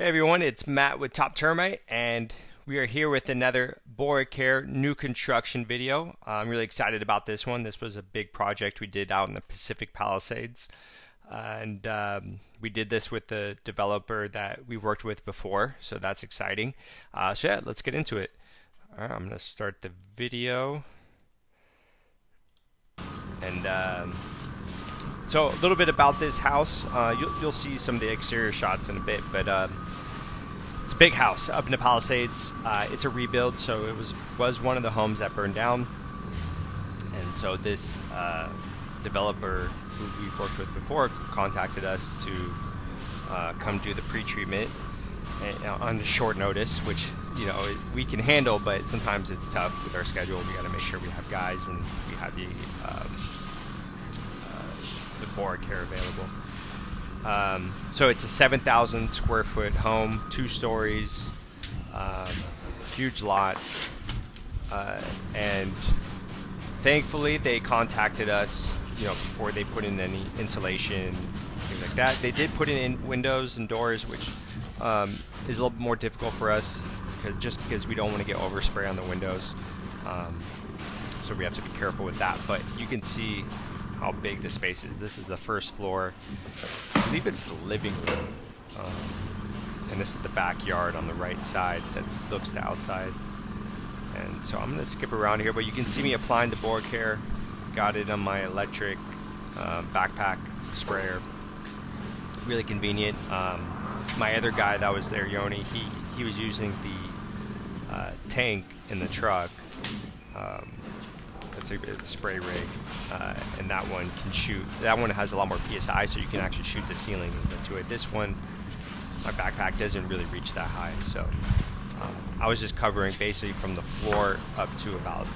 Hey everyone, it's Matt with Top Termite, and we are here with another Bora-Care new construction video. I'm really excited about this one. This was a big project we did out in the Pacific Palisades, and we did this with the developer that we worked with before, so that's exciting. So yeah, let's get into it. All right, I'm going to start the video, and so a little bit about this house. You'll see some of the exterior shots in a bit, but it's a big house up in the Palisades. It's a rebuild, so it was one of the homes that burned down. And so this developer who we've worked with before contacted us to come do the pre-treatment on short notice, which we can handle, but sometimes it's tough with our schedule. We got to make sure we have guys and we have the Bora-Care available. So it's a 7,000 square foot home, 2 stories, huge lot, and thankfully they contacted us before they put in any insulation, things like that. They did put in windows and doors, which is a little bit more difficult for us because we don't want to get overspray on the windows, so we have to be careful with that. But you can see how big the space is. This is the first floor. I believe it's the living room. And this is the backyard on the right side that looks to outside. And so I'm going to skip around here, but you can see me applying the Bora-Care. Got it on my electric backpack sprayer. Really convenient. My other guy that was there, Yoni, he was using the tank in the truck. It's a spray rig, and that one can shoot. That one has a lot more PSI, so you can actually shoot the ceiling into it. This one, my backpack doesn't really reach that high, so I was just covering basically from the floor up to about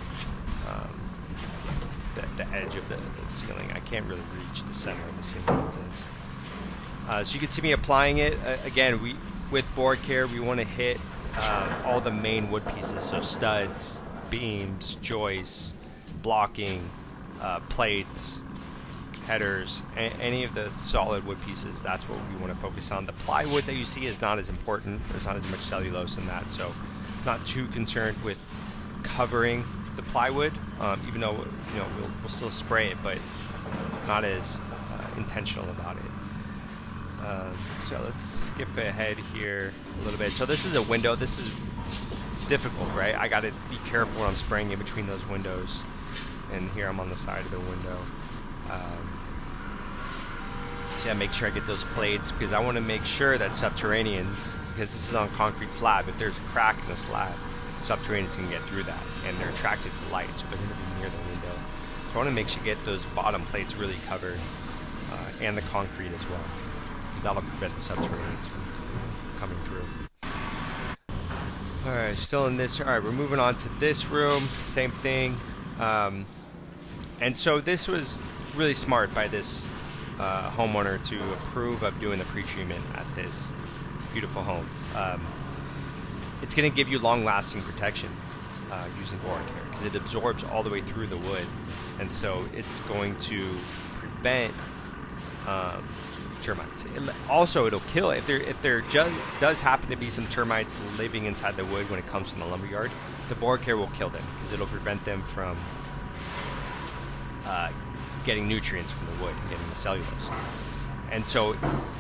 the edge of the ceiling. I can't really reach the center of the ceiling with this. So you can see me applying it. Again, with Bora-Care, we want to hit all the main wood pieces, so studs, beams, joists, blocking, plates, headers, any of the solid wood pieces. That's what we want to focus on. The plywood that you see is not as important. There's not as much cellulose in that, so not too concerned with covering the plywood, even though we'll still spray it, but not as intentional about it. So let's skip ahead here a little bit. So this is a window. This is difficult, right? I got to be careful when I'm spraying in between those windows. And here I'm on the side of the window. So yeah, make sure I get those plates, because I want to make sure that subterraneans, because this is on concrete slab, if there's a crack in the slab, subterraneans can get through that, and they're attracted to light, so they're going to be near the window. So I want to make sure you get those bottom plates really covered, and the concrete as well, because that'll prevent the subterraneans from coming through. Alright, still in this. Alright, we're moving on to this room. Same thing. And so this was really smart by this homeowner to approve of doing the pre-treatment at this beautiful home. It's going to give you long-lasting protection using Bora-Care, because it absorbs all the way through the wood, and so it's going to prevent termites. Also, it'll kill if there does happen to be some termites living inside the wood when it comes from the lumberyard. The Bora-Care will kill them, because it'll prevent them from getting nutrients from the wood and getting the cellulose. And so,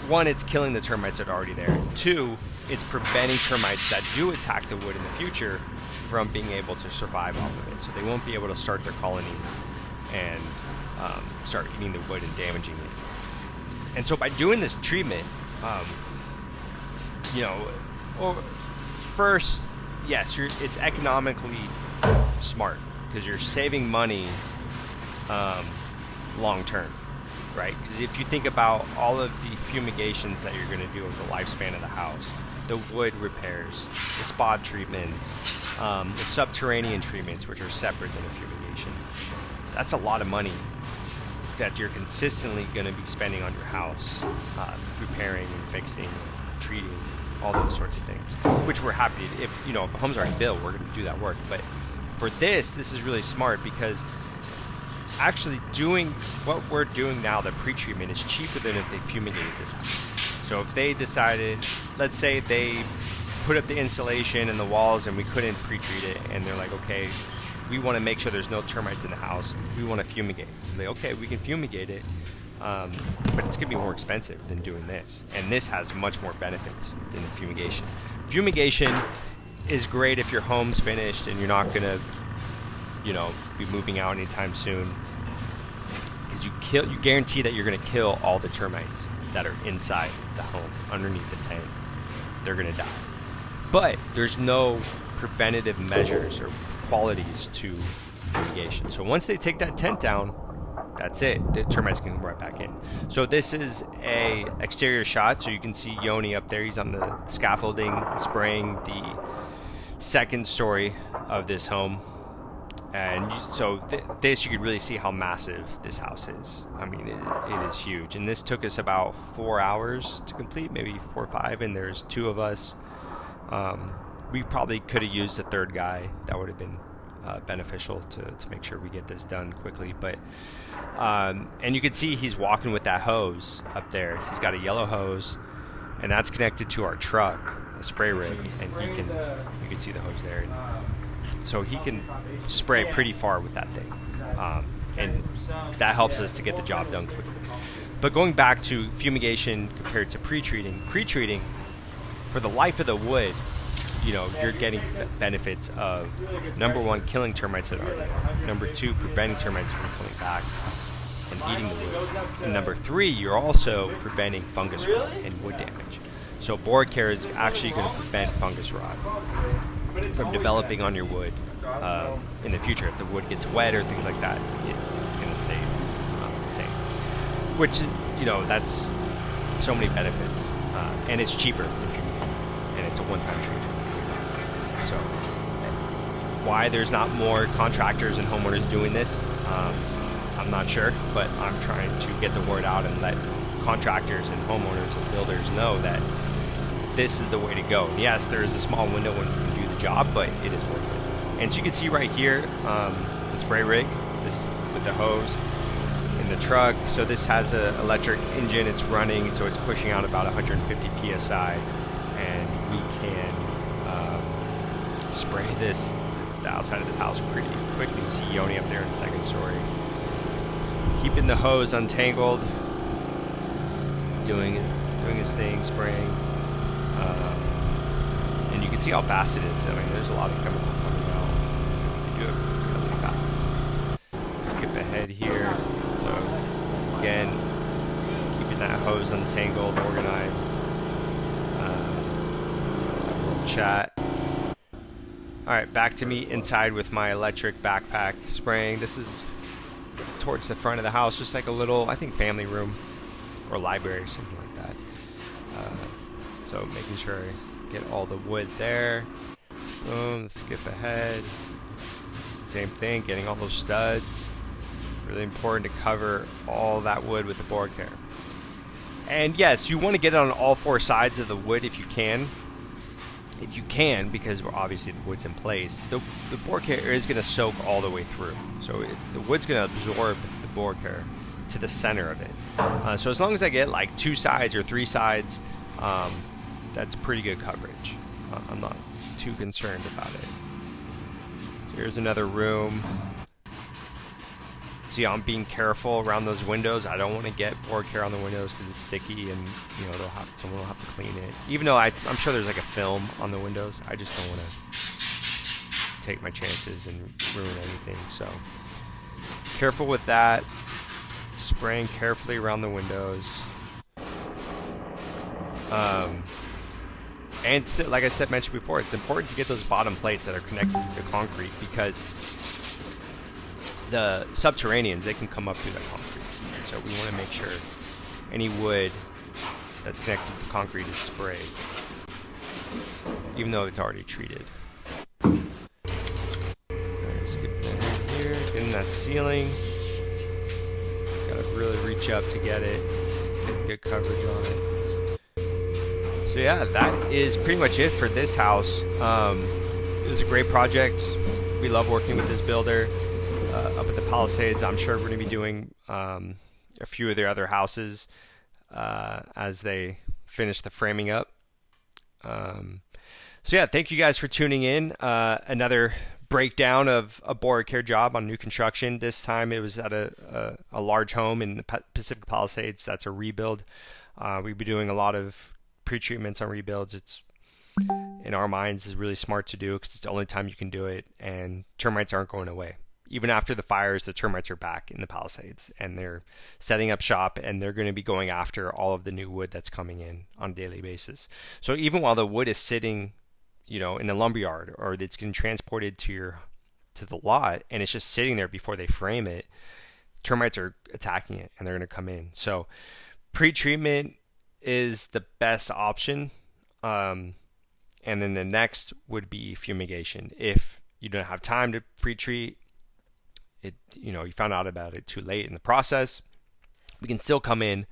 one, it's killing the termites that are already there. 2, it's preventing termites that do attack the wood in the future from being able to survive off of it. So they won't be able to start their colonies and start eating the wood and damaging it. And so by doing this treatment, first, yes, it's economically smart, because you're saving money long term, right? Because if you think about all of the fumigations that you're going to do over the lifespan of the house, the wood repairs, the spot treatments, the subterranean treatments, which are separate than the fumigation, that's a lot of money that you're consistently going to be spending on your house, repairing and fixing, treating, all those sorts of things, which we're happy to. If the home's already built, we're going to do that work. But for this is really smart, because actually doing what we're doing now, the pre-treatment, is cheaper than if they fumigated this house. So if they decided, let's say they put up the insulation and the walls and we couldn't pre-treat it, and they're like, okay, we want to make sure there's no termites in the house, we want to fumigate. Like, okay, we can fumigate it, but it's going to be more expensive than doing this. And this has much more benefits than the fumigation. Fumigation is great if your home's finished and you're not going to, be moving out anytime soon. Because you guarantee that you're going to kill all the termites that are inside the home, underneath the tent. They're going to die. But there's no preventative measures or qualities to fumigation. So once they take that tent down, that's it. The termites can come right back in. So this is a exterior shot. So you can see Yoni up there. He's on the scaffolding, spraying the second story of this home. And so this, you could really see how massive this house is. I mean, it is huge. And this took us about 4 hours to complete, maybe 4 or 5. And there's 2 of us. We probably could have used a third guy. That would have been beneficial to make sure we get this done quickly. But and you can see he's walking with that hose up there. He's got a yellow hose, and that's connected to our truck, a spray rig, and you can see the hose there. So he can spray pretty far with that thing, and that helps us to get the job done quickly. But going back to fumigation compared to pre-treating, for the life of the wood, you're getting benefits of, number 1, killing termites that are there. Number 2, preventing termites from coming back and eating the wood. And number 3, you're also preventing fungus rot and wood damage. So Bora-Care is actually going to prevent fungus rot from developing on your wood in the future. If the wood gets wet or things like that, it's going to stay the same. Which, that's so many benefits. And it's cheaper than fumigation. And it's a one-time treatment. So why there's not more contractors and homeowners doing this, I'm not sure. But I'm trying to get the word out and let contractors and homeowners and builders know that this is the way to go. And yes, there is a small window when you can do the job, but it is worth it. And so you can see right here, the spray rig, this with the hose in the truck. So this has an electric engine. It's running, so it's pushing out about 150 psi, and we can spray the outside of this house pretty quickly. You see Yoni up there in the second story, keeping the hose untangled, doing his thing, spraying. And you can see how fast it is. I mean, there's a lot of chemical coming out. You do it really fast. Skip ahead here. So again, keeping that hose untangled, organized. We'll chat. All right, back to me inside with my electric backpack spraying. This is towards the front of the house, just like a little, I think, family room or library, something like that. So making sure I get all the wood there. Boom, skip ahead. Same thing, getting all those studs. Really important to cover all that wood with the Bora-Care. And yes, you want to get it on all 4 sides of the wood if you can. If you can, because obviously the wood's in place, the Bora-Care is going to soak all the way through. So the wood's going to absorb the Bora-Care to the center of it. So as long as I get like 2 sides or 3 sides, that's pretty good coverage. I'm not too concerned about it. So here's another room. See, I'm being careful around those windows. I don't want to get Bora-Care on the windows because it's sticky, and someone will have to clean it. Even though I'm sure there's like a film on the windows, I just don't want to take my chances and ruin anything. So careful with that. Spraying carefully around the windows. And like I mentioned before, it's important to get those bottom plates that are connected to the concrete, because the subterraneans, they can come up through that concrete. And so we want to make sure any wood that's connected to the concrete is sprayed, even though it's already treated. Skipping ahead here, getting that ceiling. Gotta really reach up to get it, get good coverage on it. So yeah, that is pretty much it for this house. It was a great project. We love working with this builder. Up at the Palisades, I'm sure we're going to be doing a few of their other houses as they finish the framing up. So yeah, thank you guys for tuning in. Another breakdown of a Bora-Care job on new construction. This time it was at a large home in the Pacific Palisades. That's a rebuild. We'll be doing a lot of pre-treatments on rebuilds. It's, in our minds, is really smart to do because it's the only time you can do it, and termites aren't going away. Even after the fires, the termites are back in the Palisades, and they're setting up shop, and they're going to be going after all of the new wood that's coming in on a daily basis. So even while the wood is sitting, in a lumberyard, or it's getting transported to the lot, and it's just sitting there before they frame it, termites are attacking it, and they're going to come in. So pre-treatment is the best option, and then the next would be fumigation. If you don't have time to pre-treat it, you found out about it too late in the process, we can still come in,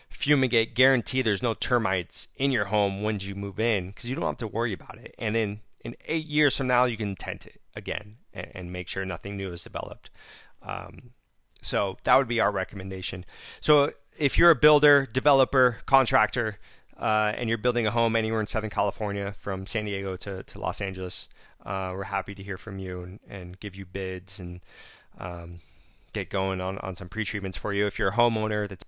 fumigate, guarantee there's no termites in your home when you move in, because you don't have to worry about it. And then in 8 years from now, you can tent it again and make sure nothing new is developed. So that would be our recommendation. So if you're a builder, developer, contractor, and you're building a home anywhere in Southern California, from San Diego to Los Angeles, we're happy to hear from you and give you bids and get going on some pre-treatments for you. If you're a homeowner that's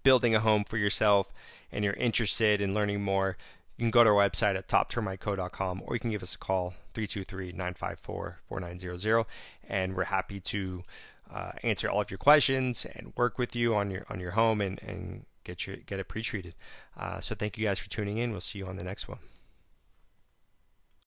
building a home for yourself and you're interested in learning more, you can go to our website at toptermiteco.com, or you can give us a call, 323-954-4900, and we're happy to answer all of your questions and work with you on your home and get it pre-treated. So thank you guys for tuning in. We'll see you on the next one.